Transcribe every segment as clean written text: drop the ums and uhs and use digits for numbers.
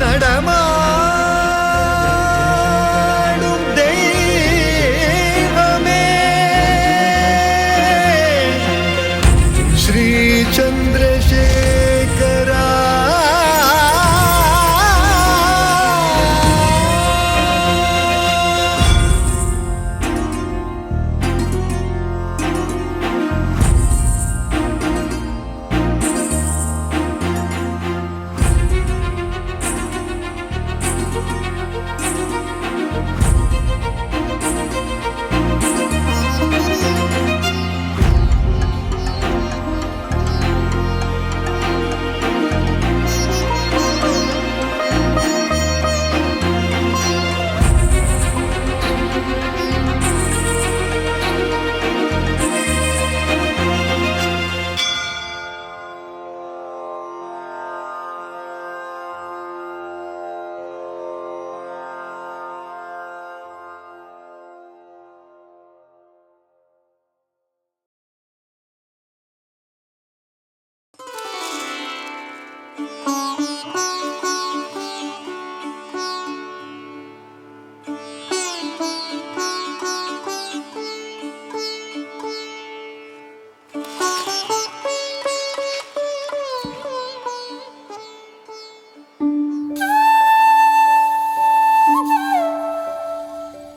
நடமாடும் தெய்வமே ஸ்ரீ சந்திரசேகரா.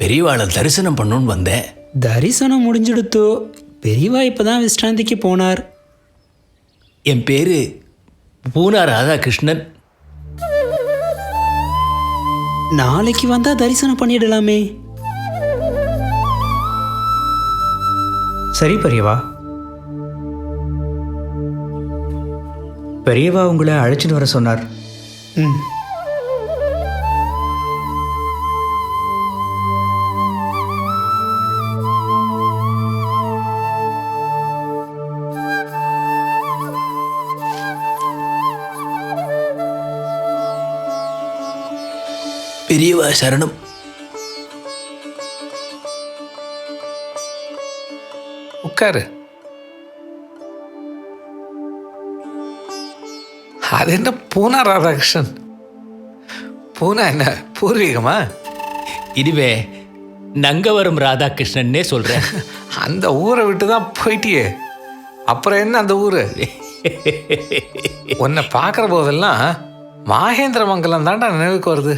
பெரியவாளை தரிசனம் பண்ணணும்னு வந்தேன். தரிசனம் முடிஞ்சிடுத்தோ. பெரியவா இப்பதான் விஸ்ராந்திக்கு போனார். என் பேரு பூனா ராதாகிருஷ்ணன். நாளைக்கு வந்தா தரிசனம் பண்ணிடலாமே. சரி பெரியவா. பெரியவா உங்களை அழைச்சிட்டு வர சொன்னார். ம். பெரியவா சரணம். உட்காரு. அது என்ன பூனா ராதாகிருஷ்ணன்? பூனா என்ன பூர்வீகமா? இதுவே நங்கவரம் ராதாகிருஷ்ணன்னே சொல்றேன். அந்த ஊரை விட்டு தான் போயிட்டியே, அப்புறம் என்ன அந்த ஊரு? உன்னை பார்க்குற போதெல்லாம் மாகேந்திர மங்கலம் தாண்டா நினைவுக்கு வருது.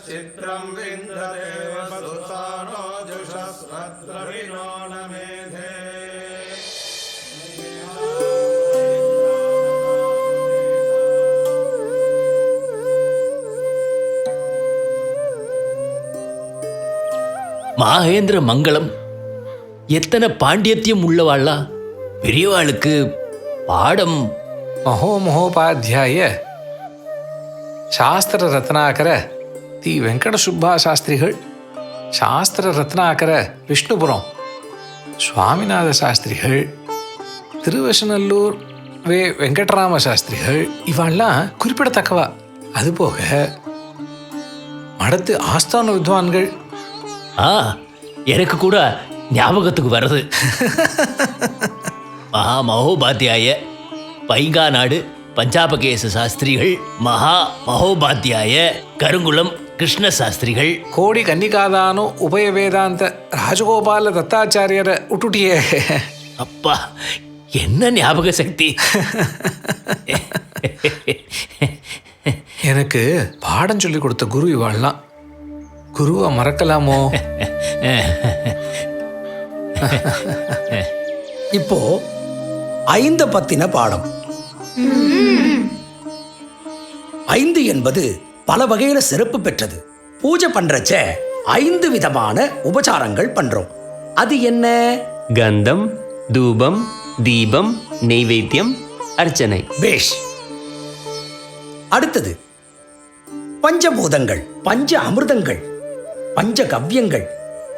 चित्रं विन्दते वसुसानो जुषस्वद्रविणो न मेधे. மாகேந்திர மங்கலம் எத்தனை பாண்டியத்தியம் உள்ளவாளா. பெரியவாளுக்கு பாடம். மகோமகோபாத்தியாய சாஸ்திர ரத்னாகர தி வெங்கட சுப்பா சாஸ்திரிகள், சாஸ்திர ரத்னாகர விஷ்ணுபுரம் சுவாமிநாத சாஸ்திரிகள், திருவசநல்லூர் வே வெங்கடராம சாஸ்திரிகள் இவாள்லாம் குறிப்பிடத்தக்கவா. அதுபோக மடத்து ஆஸ்தான வித்வான்கள். எனக்கு கூட ஞாபகத்துக்கு வருது. மகா மகோபாத்தியாய பைங்கா நாடு பஞ்சாபகேச சாஸ்திரிகள், மகா மகோபாத்தியாய கருங்குளம் கிருஷ்ண சாஸ்திரிகள். கோடி கன்னிகாதானு உபய வேதாந்த ராஜகோபால தத்தாச்சாரியரை விட்டுட்டியே. அப்பா, என்ன ஞாபக சக்தி! எனக்கு பாடம் சொல்லி கொடுத்த குரு இவாள்லாம். குருவை மறக்கலாமோ? இப்போ 5 பத்தின பாடம். 5 என்பது பல வகையில சிறப்பு பெற்றது. பூஜை பண்றச்ச 5 விதமான உபச்சாரங்கள் பண்றோம். அது என்ன? கந்தம், தூபம், தீபம், நெய்வேத்தியம், அர்ச்சனை. பேஷ். அடுத்தது பஞ்சபூதங்கள், பஞ்ச அமிர்தங்கள், பஞ்ச கவ்யங்கள்,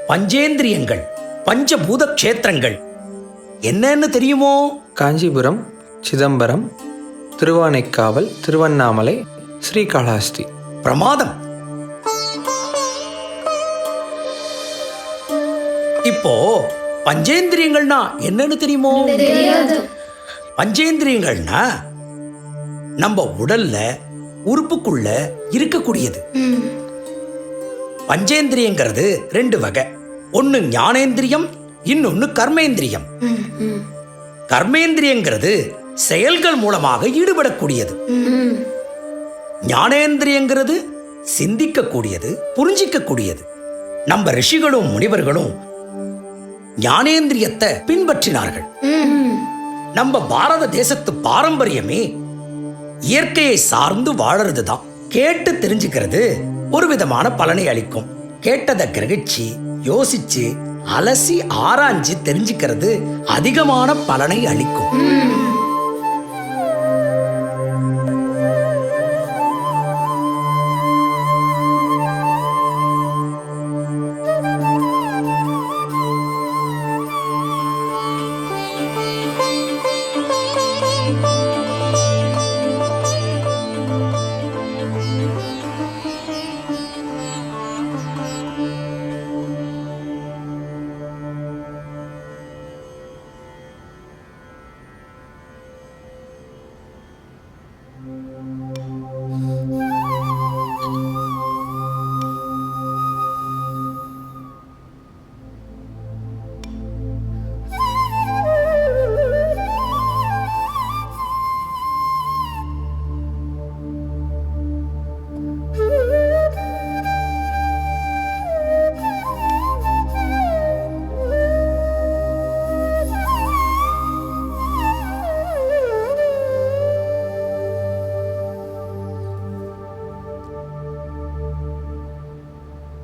பஞ்சேந்திரியங்கள், பஞ்சபூத க்ஷேத்திரங்கள் என்னன்னு தெரியுமோ? காஞ்சிபுரம், சிதம்பரம், திருவானைக்காவல், திருவண்ணாமலை, ஸ்ரீகாளஹஸ்தி. பிரமாதம். இப்போ பஞ்சேந்திரியங்கள்னா என்னன்னு தெரியுமோ? பஞ்சேந்திரியங்கள்னா நம்ம உடல்ல உறுப்புக்குள்ள இருக்கக்கூடியது. பஞ்சேந்திரியங்கிறது 2 வகை. ஒன்னு ஞானேந்திரியம், இன்னொன்னு கர்மேந்திரியம். கர்மேந்திரியங்கிறது செயல்கள் மூலமாக ஈடுபடக்கூடியது. ஞானேந்திரியங்கிறது சிந்திக்கக்கூடியது, புரிஞ்சிக்கக்கூடியது. நம்ம ரிஷிகளும் முனிவர்களும் ஞானேந்திரியத்தை பின்பற்றினார்கள். நம்ம பாரத தேசத்து பாரம்பரியமே இயற்கையை சார்ந்து வாழறதுதான். கேட்டு தெரிஞ்சுக்கிறது ஒரு விதமான பலனை அளிக்கும். கேட்டதை கிரகிச்சு யோசிச்சு அலசி ஆராய்ஞ்சு தெரிஞ்சுக்கிறது அதிகமான பலனை அளிக்கும்.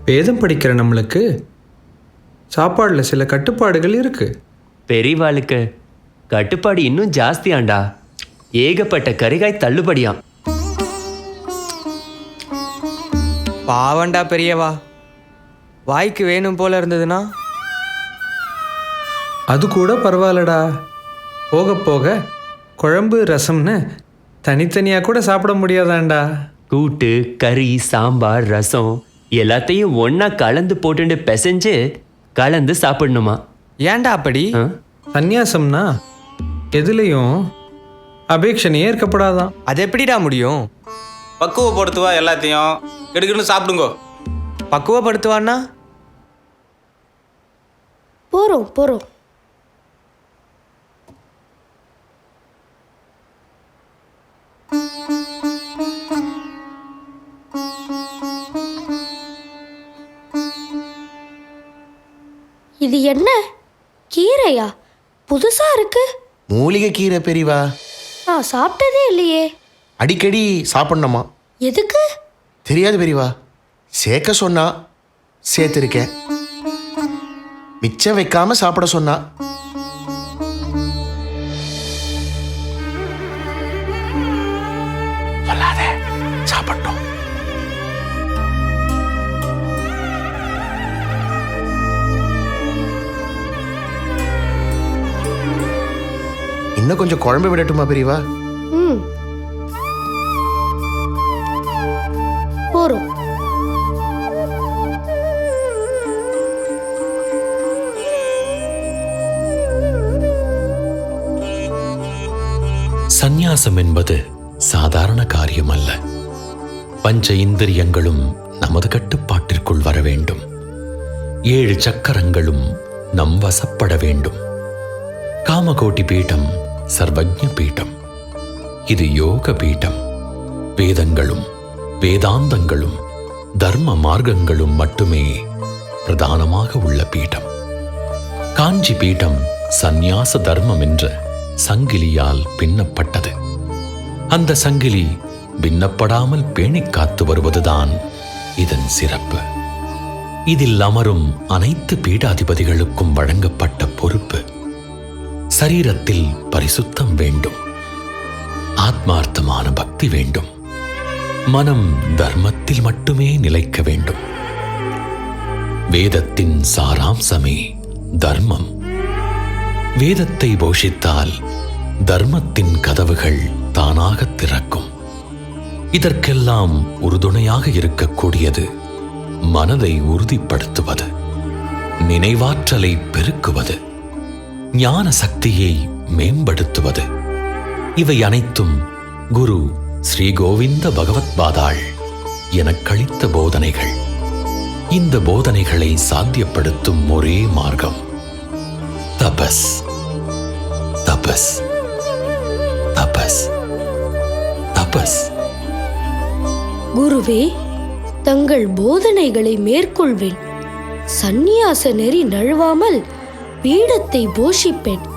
வேதம் படிக்கிற நம்மளுக்கு சாப்பாடில் சில கட்டுப்பாடுகள் இருக்கு. பெரியவாளுக்கு கட்டுப்பாடு இன்னும் ஜாஸ்தியாண்டா. ஏகப்பட்ட கரிகாய் தள்ளுபடியாம். பாவண்டா பெரியவா, வாய்க்கு வேணும் போல இருந்ததுன்னா அது கூட பரவாயில்லடா. போக போக குழம்பு ரசம்னு தனித்தனியாக கூட சாப்பிட முடியாதாண்டா. கூட்டு, கறி, சாம்பார், ரசம் எல்லாத்தையும் ஒன்றா கலந்து போட்டுட்டு பிசைஞ்சு கலந்து சாப்பிடணுமா? ஏன்டா அப்படி? சந்நியாசம்னா எதுலேயும் அபேட்சணையே ஏற்கப்படாதான். அது எப்படிடா முடியும்? பக்குவப்படுத்துவா, எல்லாத்தையும் கெடுக்கணும்னு சாப்பிடுங்கோ. பக்குவப்படுத்துவான்னா? போறோம் போறோம். இது என்ன கீரையா? புதுசா இருக்கு. மூலிகை கீரை பெரியவா. நான் சாப்பிட்டதே இல்லையே. அடிக்கடி சாப்பிடணுமா? எதுக்கு தெரியாது பெரியவா. சேர்க்க சொன்னா சேர்த்திருக்கேன். மிச்சம் வைக்காம சாப்பிட சொன்னா. சொல்லாத, சாப்பிட்டோம். இன்னும் கொஞ்சம் குழம்பு விடட்டுமா பெரியவா? போறோம். சந்நியாசம் என்பது சாதாரண காரியம் அல்ல. பஞ்ச இந்திரியங்களும் நமது கட்டுப்பாட்டிற்குள் வர வேண்டும். 7 சக்கரங்களும் நம் வசப்பட வேண்டும். காமகோட்டி பீடம் சர்வஜ்ஞ பீடம். இது யோக பீடம். வேதங்களும் வேதாந்தங்களும் தர்ம மார்க்கங்களும் மட்டுமே பிரதானமாக உள்ள பீடம். காஞ்சி பீடம் சந்நியாச தர்மம் என்ற சங்கிலியால் பின்னப்பட்டது. அந்த சங்கிலி பின்னப்படாமல் பேணிக் காத்து வருவதுதான் இதன் சிறப்பு. இதில் அமரும் அனைத்து பீடாதிபதிகளுக்கும் வழங்கப்பட்ட பொறுப்பு. சரீரத்தில் பரிசுத்தம் வேண்டும், ஆத்மார்த்தமான பக்தி வேண்டும், மனம் தர்மத்தில் மட்டுமே நிலைக்க வேண்டும். வேதத்தின் சாராம்சமே தர்மம். வேதத்தை போஷித்தால் தர்மத்தின் கதவுகள் தானாக திறக்கும். இதற்கெல்லாம் உறுதுணையாக இருக்கக்கூடியது மனதை உறுதிப்படுத்துவது, நினைவாற்றலை பெருக்குவது, ஞான சக்தியை மேம்படுத்துவது. இவை அனைத்தும் குரு ஸ்ரீ கோவிந்த பகவத் பாதாள் எனக்களித்த போதனைகள். இந்த போதனைகளை சாத்தியப்படுத்தும் ஒரே மார்க்கம் தபஸ். தபஸ், தபஸ், தபஸ். குருவே, தங்கள் போதனைகளை மேற்கொள்வேன். சந்நியாச நெறி நழுவாமல் பீடத்தை போஷிப்பேன்.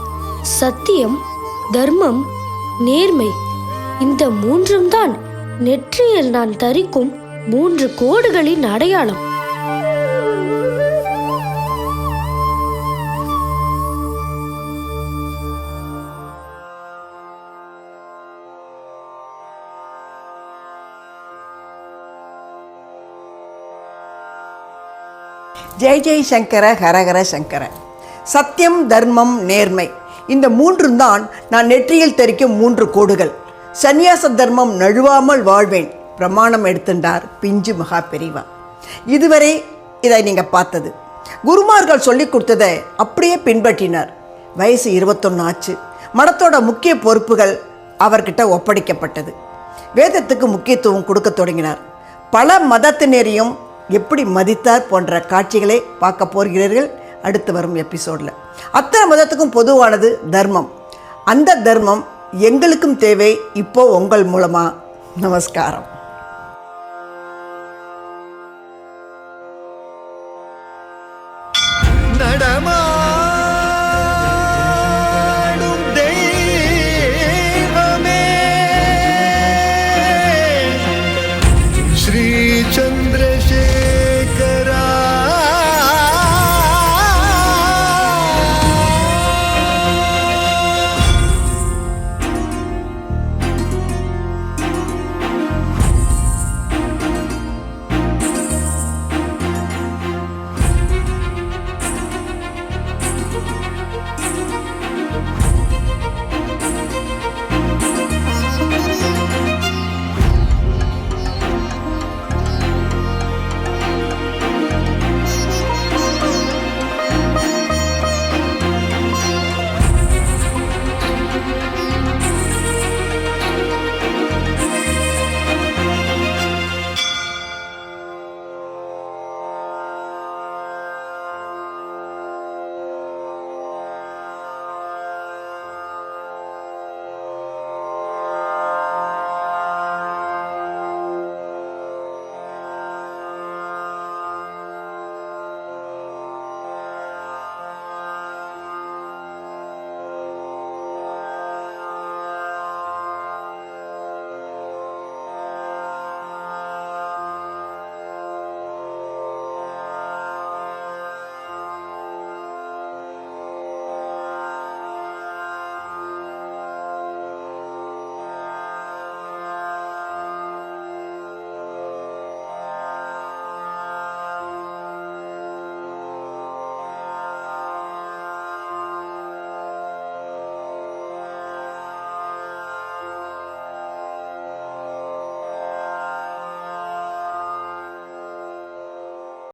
சத்தியம், தர்மம், நேர்மை, இந்த 3ம் தான் நெற்றியில் நான் தரிக்கும் 3 கோடுகளின் அடையாளம். ஜெய் ஜெய் சங்கர, ஹரஹர சங்கர. சத்தியம், தர்மம், நேர்மை, இந்த 3ம் தான் நான் நெற்றியில் தரிக்கும் 3 கோடுகள். சந்நியாச தர்மம் நழுவாமல் வாழ்வேன் பிரமாணம் எடுத்துட்டார் பிஞ்சு மகா பெரிவா. இதுவரை இதை நீங்கள் பார்த்தது. குருமார்கள் சொல்லி கொடுத்ததை அப்படியே பின்பற்றினார். வயசு 21 ஆச்சு. மடத்தோட முக்கிய பொறுப்புகள் அவர்கிட்ட ஒப்படைக்கப்பட்டது. வேதத்துக்கு முக்கியத்துவம் கொடுக்க தொடங்கினார். பல மதத்தினரையும் எப்படி மதித்தார் போன்ற காட்சிகளை பார்க்க போகிறீர்கள் அடுத்து வரும் எபிசோடில். அத்தனை மதத்துக்கும் பொதுவானது தர்மம். அந்த தர்மம் எங்களுக்கும் தேவை இப்போ உங்கள் மூலமாக. நமஸ்காரம்.